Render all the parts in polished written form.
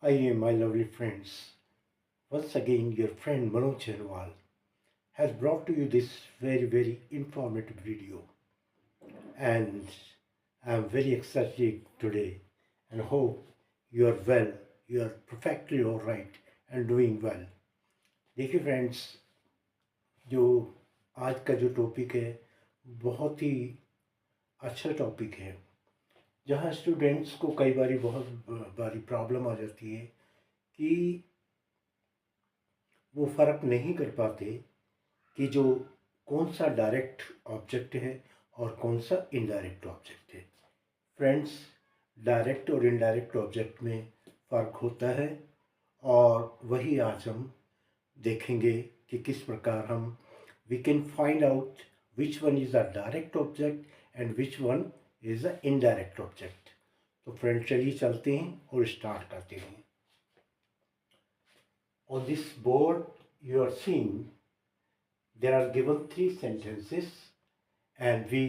Hi, my lovely friends. Once again, your friend Manoj Chenwal has brought to you this very informative video. And I'm very excited today and hope you are well, you are perfectly all right and doing well. देखिए friends, जो आज का जो topic है बहुत ही अच्छा topic है, जहाँ स्टूडेंट्स को कई बारी बहुत बारी प्रॉब्लम आ जाती है कि वो फ़र्क नहीं कर पाते कि जो कौन सा डायरेक्ट ऑब्जेक्ट है और कौन सा इनडायरेक्ट ऑब्जेक्ट है। फ्रेंड्स, डायरेक्ट और इनडायरेक्ट ऑब्जेक्ट में फ़र्क होता है और वही आज हम देखेंगे कि किस प्रकार हम we can find out which one is a direct object and which one is a indirect object. तो फ्रेंड्स, चलिए चलते हैं और स्टार्ट करते हैं। On this board you are seeing there are given three sentences, and we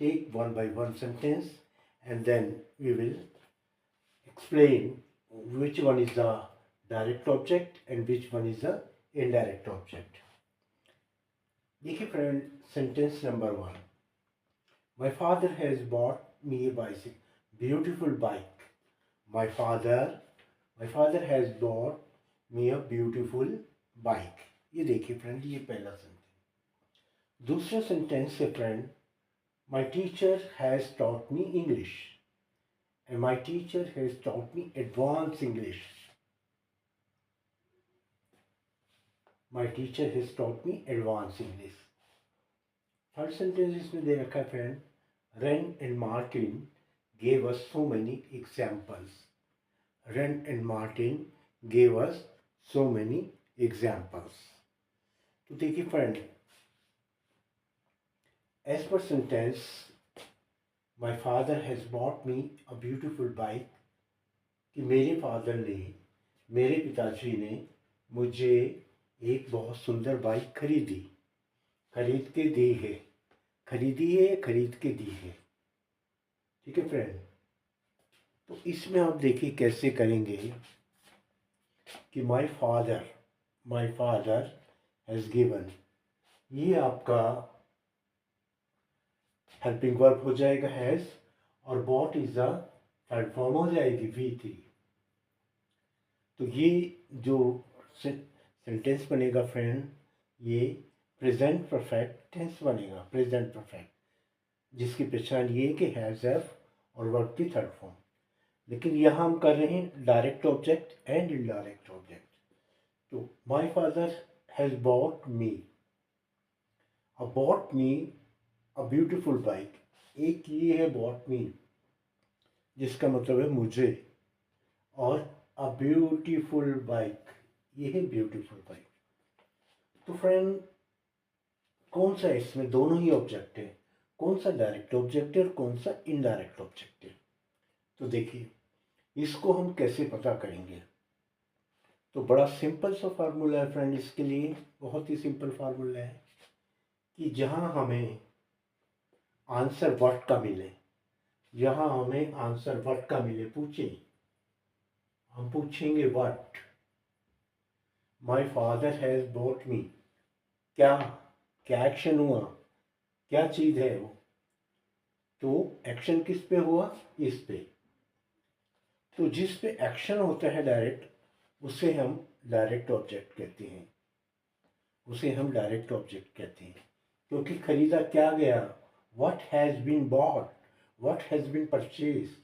take one by one sentence and then we will explain which one is the direct object and which one is the indirect object. देखिए friend, sentence number one, my father has bought me a bicycle, beautiful bike. my father my father has bought me a beautiful bike. ये देखिए friend, ये पहला sentence. दूसरा sentence है friend, my teacher has taught me English and my teacher has taught me advanced English. My teacher has taught me advanced English. Third sentence इसमें दे रखा है friend, Ren and Martin gave us so many examples. Ren and Martin gave us so many examples. तो देखिए friend, as per sentence, my father has bought me a beautiful bike, कि मेरे father ने, मेरे पिताजी ने मुझे एक बहुत सुंदर बाइक खरीदी, खरीद के दी है, खरीदी है, खरीद के दी है। ठीक है फ्रेंड, तो इसमें आप देखिए कैसे करेंगे कि माय फादर हैज़ गिवन, ये आपका हेल्पिंग वर्ब हो जाएगा हैज़, और bot is the third form हो जाएगी V3। तो ये जो सेंटेंस बनेगा फ्रेंड, ये प्रेजेंट परफेक्ट टेंस बनेगा, प्रेजेंट परफेक्ट, जिसकी पहचान ये है कि हैज़ हैव और वर्ब की थर्ड फॉर्म। लेकिन यहाँ हम कर रहे हैं direct object and indirect object. तो my father has bought me a beautiful bike. एक ये है बॉट मी, जिसका मतलब है मुझे, और अ ब्यूटीफुल बाइक, ये है ब्यूटीफुल बाइक। तो फ्रेंड, कौन सा इसमें दोनों ही ऑब्जेक्ट है, कौन सा डायरेक्ट ऑब्जेक्ट है और कौन सा इनडायरेक्ट ऑब्जेक्ट है? तो देखिए, इसको हम कैसे पता करेंगे? तो बड़ा सिंपल सा फार्मूला है फ्रेंड, इसके लिए बहुत ही सिंपल फार्मूला है कि जहां हमें आंसर व्हाट का मिले, जहां हमें आंसर व्हाट का मिले पूछें, हम पूछेंगे what. My father has bot मी, क्या क्या एक्शन हुआ, क्या चीज है वो? तो एक्शन किस पे हुआ? इस पे। तो जिस पे एक्शन होता है डायरेक्ट, उसे हम डायरेक्ट ऑब्जेक्ट कहते हैं, उसे हम डायरेक्ट ऑब्जेक्ट कहते हैं। क्योंकि खरीदा क्या गया, what has been bought, what has been purchase.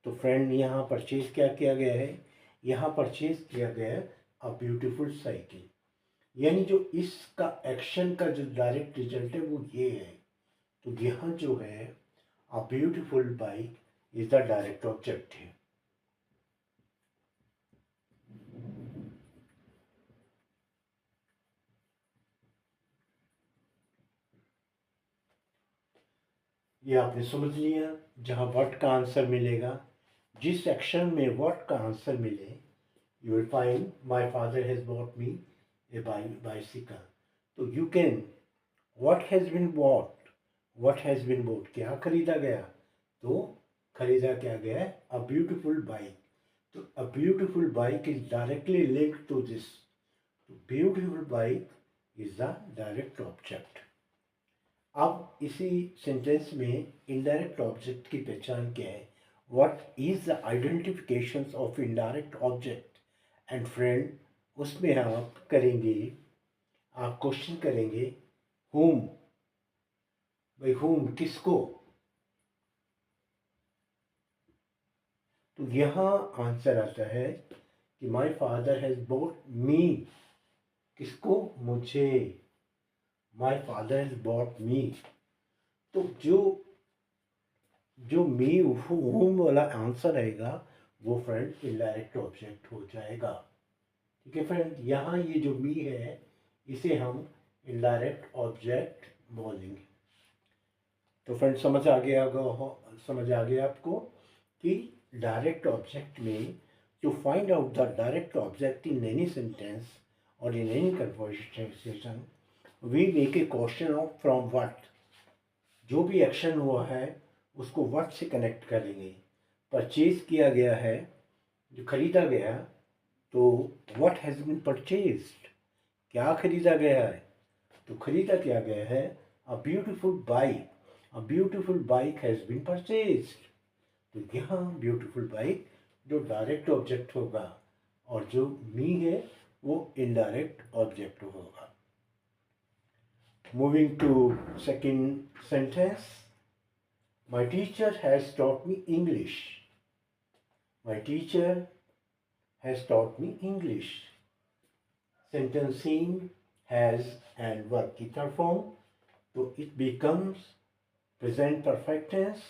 तो फ्रेंड, यहाँ परचेज क्या किया गया है? यहाँ परचेज किया गया है अ ब्यूटीफुल साइकिल। यानी जो इसका एक्शन का जो डायरेक्ट रिजल्ट है वो ये है। तो यहाँ जो है a beautiful bike is the direct object है। ये आपने समझ लिया, जहाँ व्हाट का आंसर मिलेगा, जिस एक्शन में व्हाट का आंसर मिले, you will find my father has bought me a bicycle. तो you can, what has been bought, what has been bought, क्या खरीदा गया? तो खरीदा क्या गया है? a beautiful bike, तो a beautiful bike is directly linked to this. Beautiful bike is the direct object. अब इसी सेंटेंस में इनडायरेक्ट ऑब्जेक्ट की पहचान क्या है? What is the identification of indirect object? And friend, उसमें आप करेंगे, आप क्वेश्चन करेंगे whom, भाई whom किसको? तो यहाँ आंसर आता है कि माई फादर हैज बॉट मी। किसको? मुझे। माई फादर हैज बॉट मी। तो जो जो मी whom वाला आंसर आएगा वो फ्रेंड इनडायरेक्ट ऑब्जेक्ट हो जाएगा। ठीक है फ्रेंड, यहाँ ये जो मी है इसे हम इनडायरेक्ट ऑब्जेक्ट बोलेंगे। तो फ्रेंड समझ आ गया आपको कि डायरेक्ट ऑब्जेक्ट में to find out the direct object in any sentence और in any conversation we make a question of from what. जो भी एक्शन हुआ है उसको व्हाट से कनेक्ट करेंगे। परचेज किया गया है, जो खरीदा गया, तो व्हाट हैज़ बीन परचेज्ड, क्या खरीदा गया है? तो खरीदा क्या गया है? A beautiful bike. A beautiful bike has been purchased. तो यहाँ ब्यूटीफुल बाइक जो डायरेक्ट ऑब्जेक्ट होगा और जो मी है वो इनडायरेक्ट ऑब्जेक्ट होगा। Moving to second sentence, my teacher has taught me English. My teacher has taught me English. Sentencing has and verb की third form, so it becomes present perfect tense.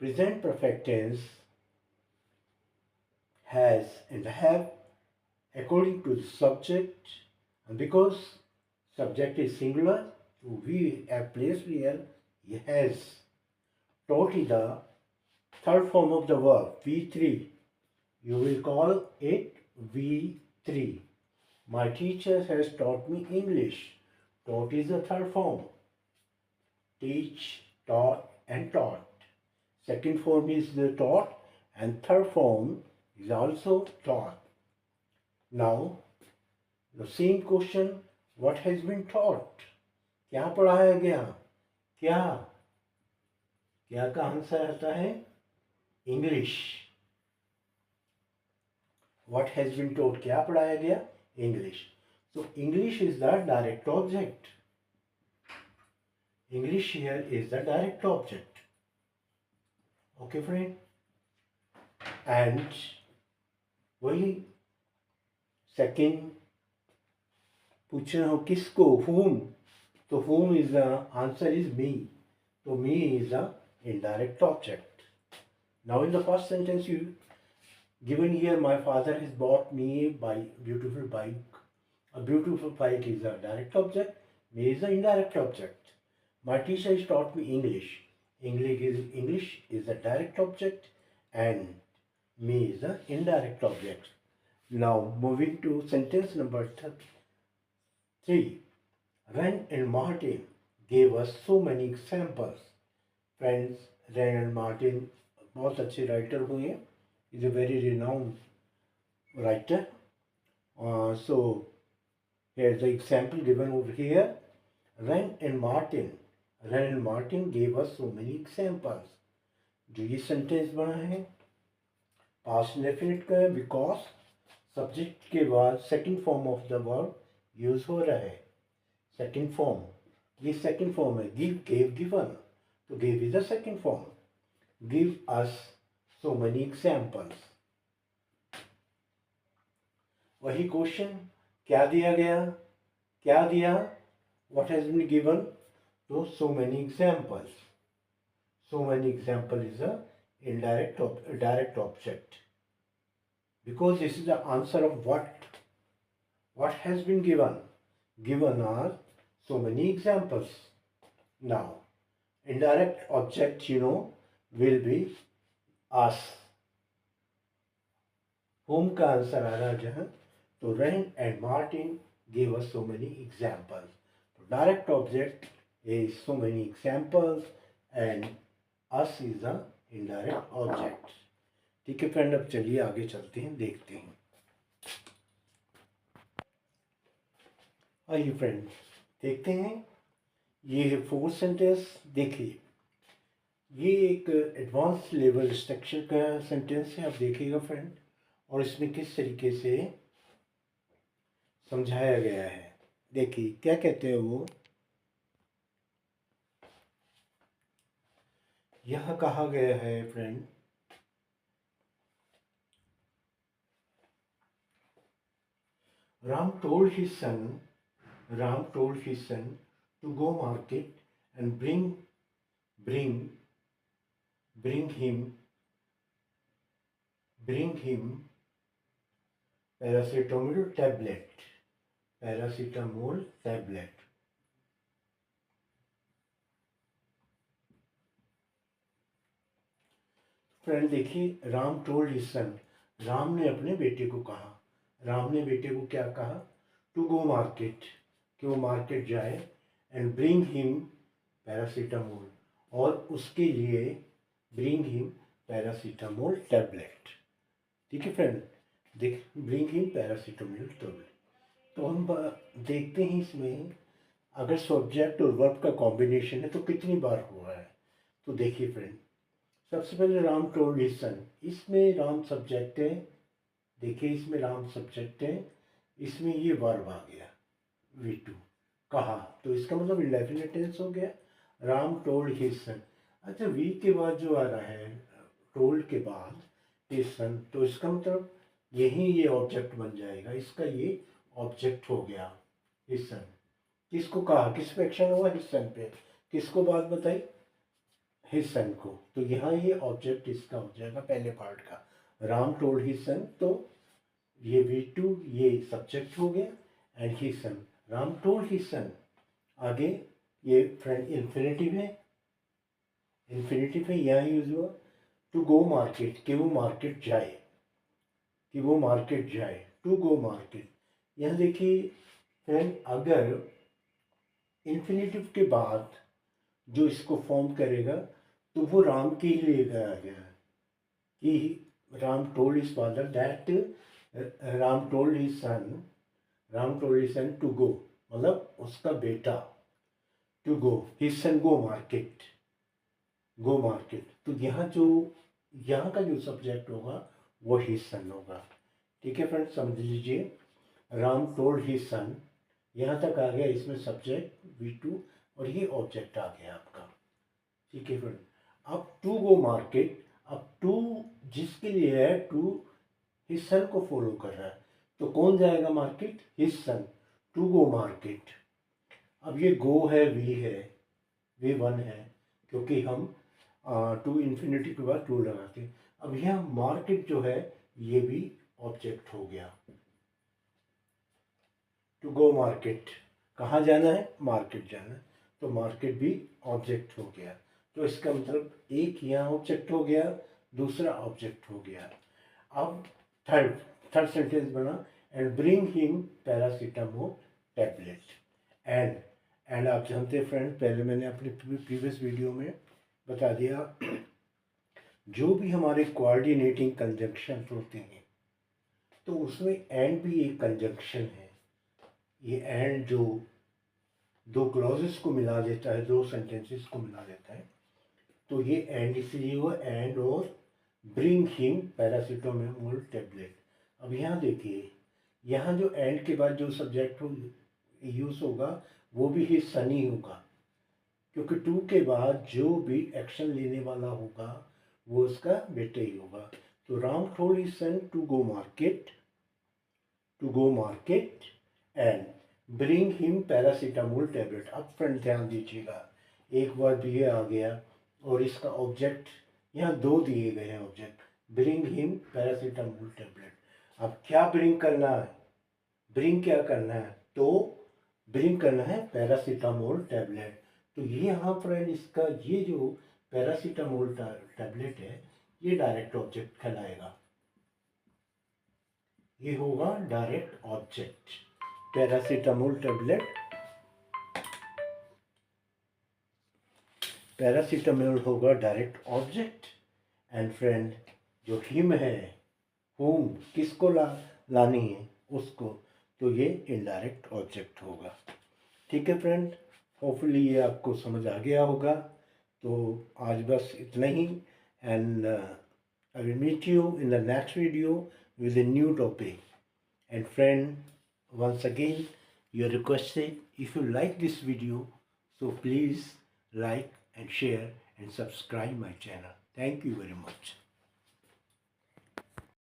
Present perfect tense has and have according to the subject, and because subject is singular, so we have placed here has. Taught is the third form of the verb V3. You will call it V3. My teacher has taught me English. Taught is the third form. Teach, taught, and taught. Second form is the taught, and third form is also taught. Now, the same question, what has been taught? क्या पढ़ाया गया? क्या? क्या का answer आता है? English. What has been taught? क्या पढ़ाया गया? English. So English is the direct object. English here is the direct object. Okay friend? And वही second पूछना हो किसको? Whom? तो whom is the answer is me. So me is the indirect object. Now in the first sentence you given here, my father has bought me a beautiful bike. A beautiful bike is a direct object. Me is the indirect object. My teacher has taught me English. English is the direct object, and me is the indirect object. Now moving to sentence number 3. Ren and Martin gave us so many examples. Friends, Ren and Martin बहुत अच्छे writer हुए हैं. Is a very renowned writer. So here's the example given over here. Ren and Martin gave us so many examples. जो ये sentence बना है past definite का है, बिकॉज सब्जेक्ट के बाद second form of the verb use हो रहा है. सेकंड फॉर्म, ये सेकंड फॉर्म है. Give, gave, given. तो give is the second form. Give us so many examples. वही क्वेश्चन, क्या दिया गया? क्या दिया? What has been given? So many examples. So many examples is a direct object. Because this is the answer of what? What has been given? Given are so many examples. Now, indirect object, will be us. Whom का answer आ रहा है जहाँ, तो Ren and Martin gave us so many examples. So direct object is so many examples and us is the indirect object. ठीक है friend, अब चलिए आगे चलते हैं, देखते हैं। आइए फ्रेंड देखते हैं, ये है फोर्थ सेंटेंस। देखिए ये एक एडवांस लेवल स्ट्रक्चर का सेंटेंस है, आप देखिएगा फ्रेंड, और इसमें किस तरीके से समझाया गया है। देखिए क्या कहते हैं वो, यह कहा गया है friend, Ram told his son, Ram told his son to go market and bring, bring him, bring him paracetamol tablet, paracetamol tablet. Friend देखिए, Ram told his son, Ram ने अपने बेटे को कहा, राम ने बेटे को क्या कहा, टू गो मार्केट, कि वो मार्केट जाए, एंड ब्रिंग हिम पैरासीटामोल, और उसके लिए ब्रिंग हिम पैरासीटामोल टैबलेट। ठीक है फ्रेंड, देख ब्रिंग हिम पैरासीटामोल टैबलेट। तो हम देखते हैं इसमें अगर सब्जेक्ट और वर्ब का कॉम्बिनेशन है तो कितनी बार हुआ है। तो देखिए फ्रेंड, सबसे पहले राम टोल्ड हिज सन, इसमें राम सब्जेक्ट है, देखिए इसमें राम सब्जेक्ट है, इसमें ये वर्ब आ गया V2 कहा, तो इसका मतलब इंडेफिनिट टेंस हो गया, राम टोल्ड हिज सन। अच्छा वी के बाद जो आ रहा है, टोल्ड के बाद हिज सन, तो इसका मतलब यही ये ऑब्जेक्ट बन जाएगा, इसका ये ऑब्जेक्ट हो गया हिज सन। किसको कहा, किस पे एक्शन हुआ, हिज सन पे, किसको बात बताई, हिज सन को, तो यहाँ ये ऑब्जेक्ट इसका हो जाएगा पहले पार्ट का, राम टोल्ड हिज सन, तो ये V2 ये सब्जेक्ट हो गया, and his son, Ram told his सन। आगे ये फ्रेंड इन्फिनेटिव है, इन्फिनेटिव है, यहाँ यूज हुआ टू गो मार्केट, कि वो मार्केट जाए, कि वो मार्केट जाए, टू गो मार्केट। यहाँ देखिए फ्रेंड, अगर इन्फिनेटिव के बाद जो इसको फॉर्म करेगा तो वो राम के लिए गया गया है, कि Ram told his father that, Ram told his son, Ram told his son to go, मतलब उसका बेटा, to go, his son go market, go market. तो यहाँ जो यहाँ का जो सब्जेक्ट होगा वो हिज सन होगा। ठीक है फ्रेंड, समझ लीजिए, राम टोल्ड हिज सन, यहाँ तक आ गया, इसमें सब्जेक्ट V2 और ये ऑब्जेक्ट आ गया आपका। ठीक है फ्रेंड, अब टू गो मार्केट, अब टू जिसके लिए है, टू हिज सन को फॉलो कर रहा है, तो कौन जाएगा market, his son, to go market. अब ये गो है, वी है, V1 है, क्योंकि हम टू इन्फिनिटी के बाद टू लगाते हैं। अब यह मार्केट जो है ये भी ऑब्जेक्ट हो गया, टू गो मार्केट, कहाँ जाना है, मार्केट जाना है, तो मार्केट भी ऑब्जेक्ट हो गया। तो इसका मतलब एक यहाँ ऑब्जेक्ट हो गया, दूसरा ऑब्जेक्ट हो गया। अब थर्ड सेंटेंस बना, and bring him paracetamol tablet. And आप जानते हैं फ्रेंड, पहले मैंने अपने प्रीवियस वीडियो में बता दिया, जो भी हमारे कोऑर्डिनेटिंग कंजंक्शन होते हैं तो उसमें एंड भी एक कंजंक्शन है। ये एंड जो दो क्लॉजेस को मिला देता है, दो सेंटेंसेस को मिला देता है, तो ये एंड इसलिए हुआ, एंड और ब्रिंग हिम पैरासीटामोल टैबलेट। अब यहाँ देखिए, यहाँ जो एंड के बाद जो सब्जेक्ट यूज होगा वो भी हिज सन ही होगा, क्योंकि टू के बाद जो भी एक्शन लेने वाला होगा वो उसका बेटा ही होगा। तो Ram told his son to go market, to go market and bring him paracetamol tablet. अब फ्रेंड ध्यान दीजिएगा, एक वर्ड ये आ गया और इसका ऑब्जेक्ट यहाँ दो दिए गए हैं object, bring him paracetamol tablet. अब क्या ब्रिंग करना है, ब्रिंग क्या करना है, तो ब्रिंग करना है पैरासीटामोल टैबलेट। तो ये यहाँ फ्रेंड इसका ये जो पैरासीटामोल टैबलेट है ये डायरेक्ट ऑब्जेक्ट कहलाएगा, ये होगा direct object, paracetamol tablet, paracetamol होगा डायरेक्ट ऑब्जेक्ट। एंड फ्रेंड जो हिम है, होम किसको लानी है उसको, तो ये इनडायरेक्ट ऑब्जेक्ट होगा। ठीक है फ्रेंड, होपफुली ये आपको समझ आ गया होगा। तो आज बस इतना ही, and I will meet you in the next video with a new topic. And friend, once again, you are requested, if you like this video, so please like and share and subscribe my channel. Thank you very much.